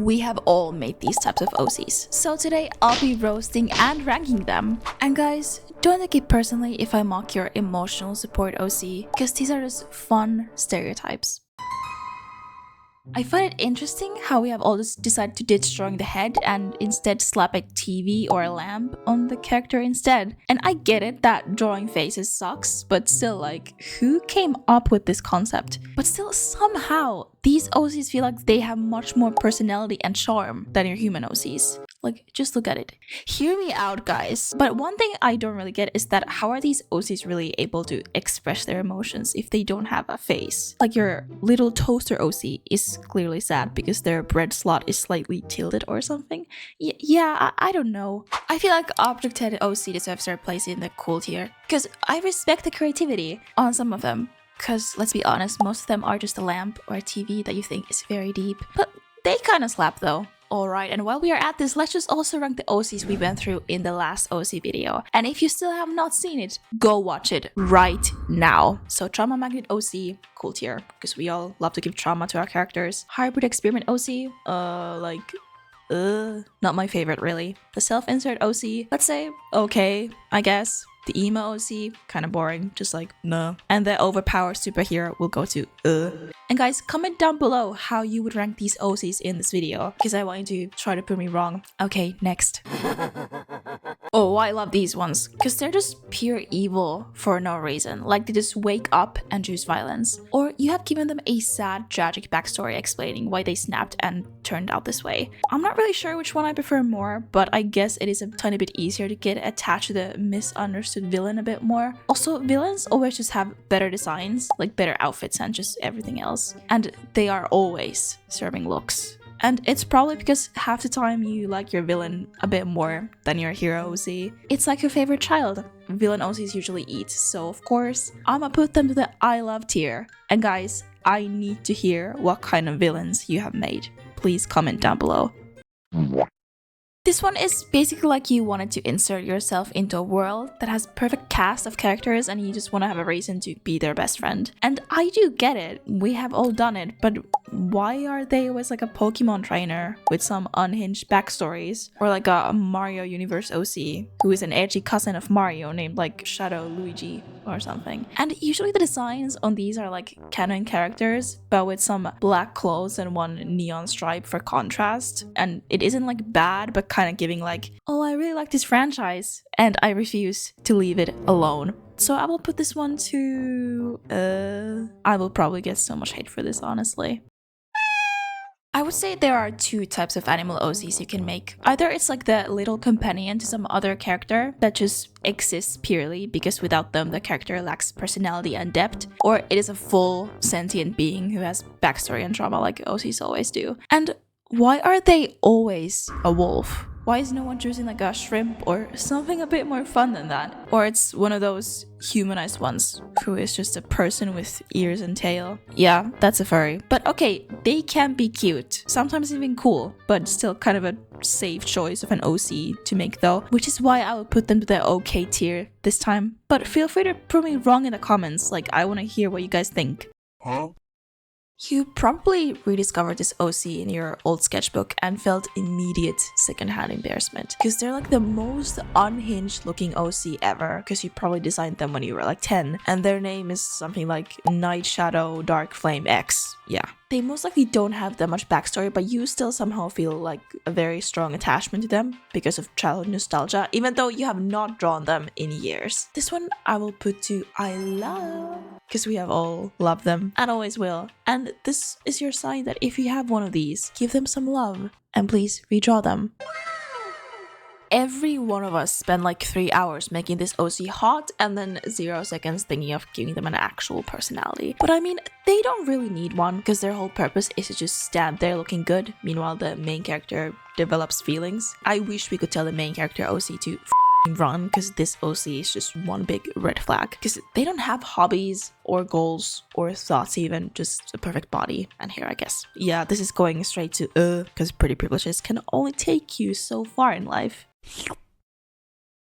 We have all made these types of OCs, so today I'll be roasting and ranking them. And guys, don't take it personally if I mock your emotional support OC, because these are just fun stereotypes. I find it interesting how we have all just decided to ditch drawing the head and instead slap a TV or a lamp on the character instead. And I get it that drawing faces sucks, but still, like, who came up with this concept? But still, somehow, these OCs feel like they have much more personality and charm than your human OCs. Like, just look at it. Hear me out, guys. But one thing I don't really get is that how are these OCs really able to express their emotions if they don't have a face? Like, your little toaster OC is clearly sad because their bread slot is slightly tilted or something. I don't know. I feel like object-headed OC deserves their place in the cool tier, because I respect the creativity on some of them. Because, let's be honest, most of them are just a lamp or a TV that you think is very deep. But they kind of slap though. Alright, and while we are at this, let's just also rank the OCs we went through in the last OC video. And if you still have not seen it, go watch it right now. So Trauma Magnet OC, cool tier, because we all love to give trauma to our characters. Hybrid Experiment OC, not my favorite really. The Self-Insert OC, let's say, okay, I guess. The emo OC, kind of boring, just like, no. And the overpowered superhero will go to, And guys, comment down below how you would rank these OCs in this video, because I want you to try to prove me wrong. Okay, next. Oh, I love these ones, because they're just pure evil for no reason. Like, they just wake up and choose violence. Or you have given them a sad, tragic backstory explaining why they snapped and turned out this way. I'm not really sure which one I prefer more, but I guess it is a tiny bit easier to get attached to the misunderstood villain a bit more. Also, villains always just have better designs, like better outfits and just everything else. And they are always serving looks. And it's probably because half the time you like your villain a bit more than your hero OC. It's like your favorite child. Villain OCs usually eat, so of course, I'ma put them to the I love tier. And guys, I need to hear what kind of villains you have made. Please comment down below. This one is basically like you wanted to insert yourself into a world that has perfect cast of characters and you just want to have a reason to be their best friend. And I do get it, we have all done it, but why are they always like a Pokemon trainer with some unhinged backstories? Or like a Mario Universe OC who is an edgy cousin of Mario named like Shadow Luigi or something. And usually the designs on these are like canon characters, but with some black clothes and one neon stripe for contrast. And it isn't like bad, but kind of giving like, oh, I really like this franchise and I refuse to leave it alone. So I will put this one to, I will probably get so much hate for this, honestly. I would say there are two types of animal OCs you can make. Either it's like the little companion to some other character that just exists purely because without them the character lacks personality and depth, or it is a full sentient being who has backstory and trauma like OCs always do. And why are they always a wolf? Why is no one choosing like a shrimp or something a bit more fun than that? Or it's one of those humanized ones who is just a person with ears and tail. Yeah, that's a furry. But okay, they can be cute, sometimes even cool, but still kind of a safe choice of an OC to make though, which is why I will put them to the okay tier this time. But feel free to prove me wrong in the comments, like I want to hear what you guys think. Huh? You probably rediscovered this OC in your old sketchbook and felt immediate secondhand embarrassment because they're like the most unhinged looking OC ever, because you probably designed them when you were like 10 and their name is something like Night Shadow Dark Flame X. Yeah. They most likely don't have that much backstory, but you still somehow feel like a very strong attachment to them because of childhood nostalgia, even though you have not drawn them in years. This one I will put to I love, because we have all loved them and always will. And this is your sign that if you have one of these, give them some love and please redraw them. Every one of us spent like 3 hours making this OC hot and then 0 seconds thinking of giving them an actual personality. But I mean, they don't really need one because their whole purpose is to just stand there looking good. Meanwhile, the main character develops feelings. I wish we could tell the main character OC to run, because this OC is just one big red flag. Because they don't have hobbies or goals or thoughts even, just a perfect body and hair, I guess. Yeah, this is going straight to because pretty privileges can only take you so far in life.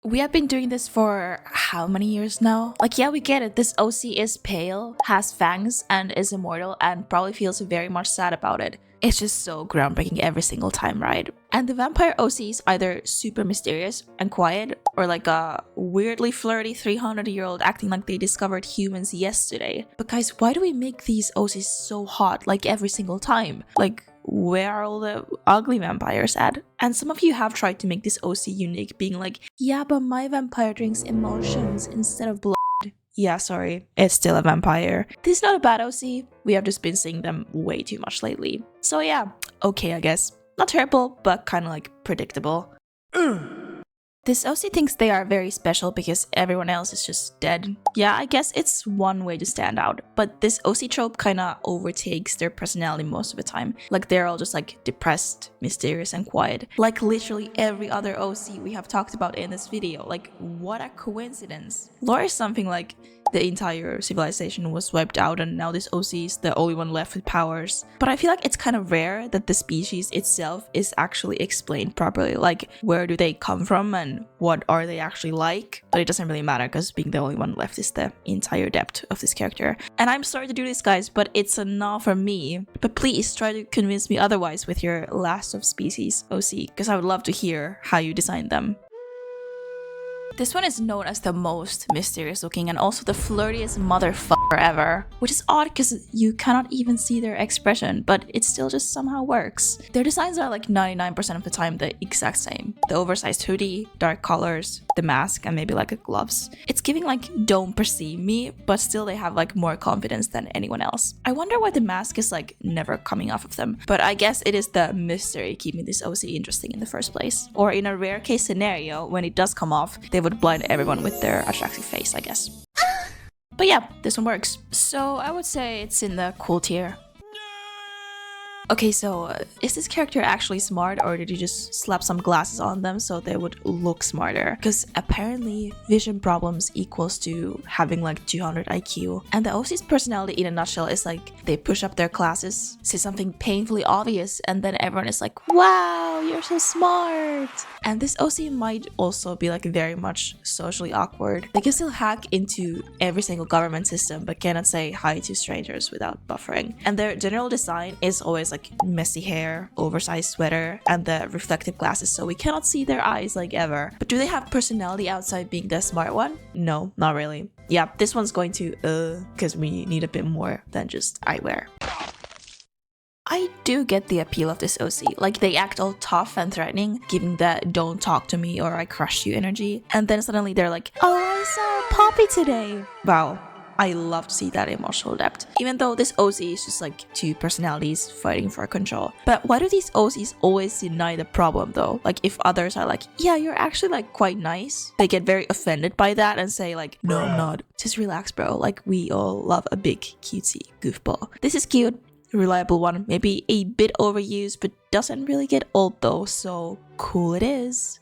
We have been doing this for how many years now? Like, yeah, we get it. This OC is pale, has fangs, and is immortal, and probably feels very much sad about it. It's just so groundbreaking every single time, right? And the vampire OC is either super mysterious and quiet, or like a weirdly flirty 300-year-old acting like they discovered humans yesterday. But guys, why do we make these OCs so hot like every single time? Like, where are all the ugly vampires at? And some of you have tried to make this OC unique, being like, yeah, but my vampire drinks emotions instead of blood. Yeah, sorry, it's still a vampire. This is not a bad OC, we have just been seeing them way too much lately. So yeah, okay, I guess. Not terrible, but kind of like predictable. This OC thinks they are very special because everyone else is just dead. Yeah, I guess it's one way to stand out, but this OC trope kinda overtakes their personality most of the time. Like they're all just like depressed, mysterious, and quiet. Like literally every other OC we have talked about in this video. Like, what a coincidence. Lore is something like the entire civilization was wiped out and now this OC is the only one left with powers. But I feel like it's kind of rare that the species itself is actually explained properly. Like, where do they come from and what are they actually like? But it doesn't really matter because being the only one left is the entire depth of this character. And I'm sorry to do this, guys, but it's a no for me. But please try to convince me otherwise with your Last of Species OC, because I would love to hear how you designed them. This one is known as the most mysterious looking and also the flirtiest motherfucker ever, which is odd because you cannot even see their expression, but it still just somehow works. Their designs are like 99% of the time the exact same. The oversized hoodie, dark colors, the mask, and maybe like a gloves. It's giving like don't perceive me, but still they have like more confidence than anyone else. I wonder why the mask is like never coming off of them, but I guess it is the mystery keeping this OC interesting in the first place. Or in a rare case scenario, when it does come off, they would blind everyone with their attractive face, I guess. But yeah, this one works. So I would say it's in the cool tier. Okay, so is this character actually smart, or did you just slap some glasses on them so they would look smarter? Because apparently vision problems equals to having like 200 IQ. And the OC's personality in a nutshell is like they push up their glasses, say something painfully obvious, and then everyone is like, wow, you're so smart. And this OC might also be like very much socially awkward. They can still hack into every single government system but cannot say hi to strangers without buffering. And their general design is always like messy hair, oversized sweater, and the reflective glasses, so we cannot see their eyes like ever. But do they have personality outside being the smart one? No, not really. Yeah, this one's going to because we need a bit more than just eyewear. I do get the appeal of this OC. Like, they act all tough and threatening, giving that don't talk to me or I crush you energy. And then suddenly they're like, oh, I saw a puppy today. Wow. I love to see that emotional depth. Even though this OC is just like two personalities fighting for control. But why do these OCs always deny the problem though? Like, if others are like, yeah, you're actually like quite nice, they get very offended by that and say like, no, I'm not. Just relax, bro. Like, we all love a big cutesy goofball. This is cute. Reliable one, maybe a bit overused, but doesn't really get old though, so cool it is.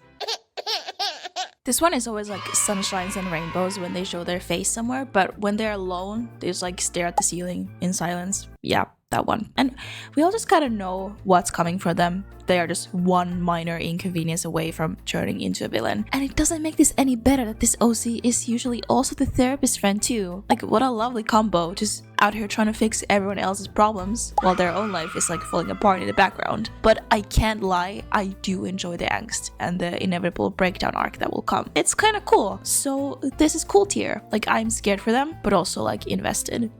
This one is always like sunshines and rainbows when they show their face somewhere, but when they're alone, they just like stare at the ceiling in silence. Yeah, that one. And we all just kind of know what's coming for them. They are just one minor inconvenience away from turning into a villain. And it doesn't make this any better that this OC is usually also the therapist friend too. Like, what a lovely combo, just out here trying to fix everyone else's problems while their own life is like falling apart in the background. But I can't lie, I do enjoy the angst and the inevitable breakdown arc that will come. It's kind of cool. So this is cool tier. Like, I'm scared for them, but also like invested.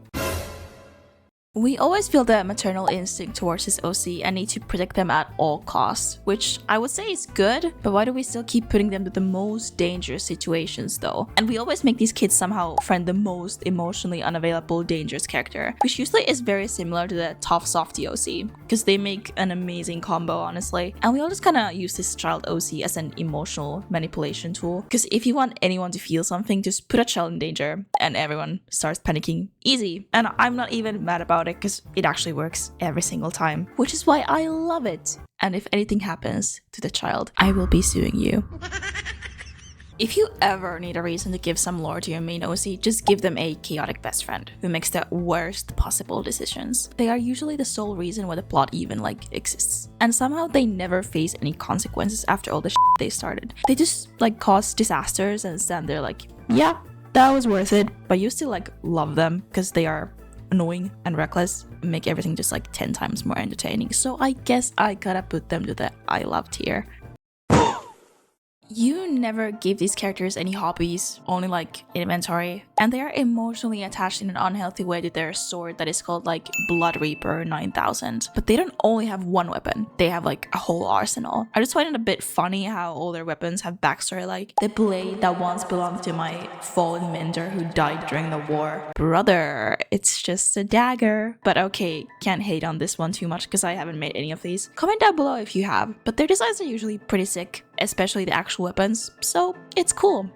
We always feel the maternal instinct towards this OC and need to protect them at all costs, which I would say is good, but why do we still keep putting them to the most dangerous situations though? And we always make these kids somehow friend the most emotionally unavailable dangerous character, which usually is very similar to the tough softie OC, because they make an amazing combo, honestly. And we all just kind of use this child OC as an emotional manipulation tool, because if you want anyone to feel something, just put a child in danger and everyone starts panicking. Easy. And I'm not even mad about it because it actually works every single time, which is why I love it. And if anything happens to the child, I will be suing you. If you ever need a reason to give some lore to your main OC, just give them a chaotic best friend who makes the worst possible decisions. They are usually the sole reason why the plot even like exists. And somehow they never face any consequences after all the shit they started. They just like cause disasters and stand there like, yeah, that was worth it. But you still like love them because they are annoying and reckless, make everything just like 10 times more entertaining. So I guess I gotta put them to the I love tier. You never give these characters any hobbies, only like inventory, and they are emotionally attached in an unhealthy way to their sword that is called like Blood Reaper 9000. But they don't only have one weapon, they have like a whole arsenal. I just find it a bit funny how all their weapons have backstory, like the blade that once belonged to my fallen mentor who died during the war. Brother, it's just a dagger. But okay, can't hate on this one too much because I haven't made any of these. Comment down below if you have, but their designs are usually pretty sick, especially the actual weapons, so it's cool.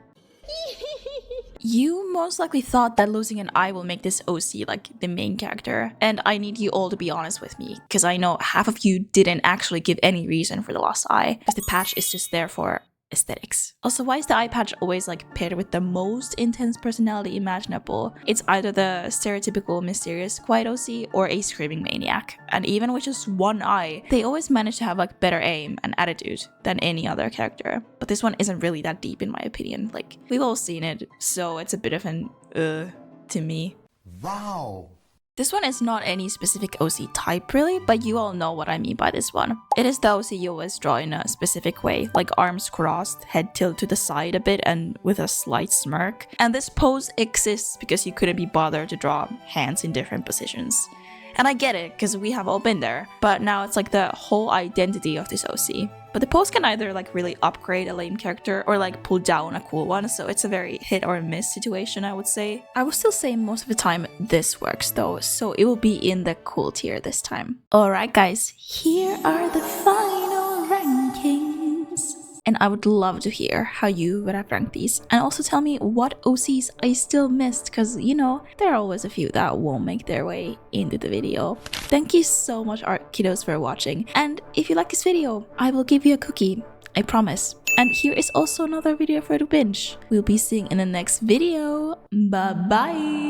You most likely thought that losing an eye will make this OC like the main character, and I need you all to be honest with me, because I know half of you didn't actually give any reason for the lost eye, because the patch is just there for aesthetics. Also, why is the eye patch always like paired with the most intense personality imaginable? It's either the stereotypical mysterious quiet OC or a screaming maniac. And even with just one eye, they always manage to have like better aim and attitude than any other character. But this one isn't really that deep in my opinion. Like, we've all seen it, so it's a bit of an to me. Wow. This one is not any specific OC type really, but you all know what I mean by this one. It is the OC you always draw in a specific way, like arms crossed, head tilted to the side a bit and with a slight smirk. And this pose exists because you couldn't be bothered to draw hands in different positions. And I get it, because we have all been there, but now it's like the whole identity of this OC. But the pose can either like really upgrade a lame character or like pull down a cool one, so it's a very hit or miss situation, I would say. I will still say most of the time this works though, so it will be in the cool tier this time. Alright guys, here are the final rankings. And I would love to hear how you would have ranked these. And also tell me what OCs I still missed, because you know, there are always a few that won't make their way into the video. Thank you so much, kiddos, for watching. And if you like this video, I will give you a cookie. I promise. And here is also another video for you to binge. We'll be seeing in the next video. Bye bye!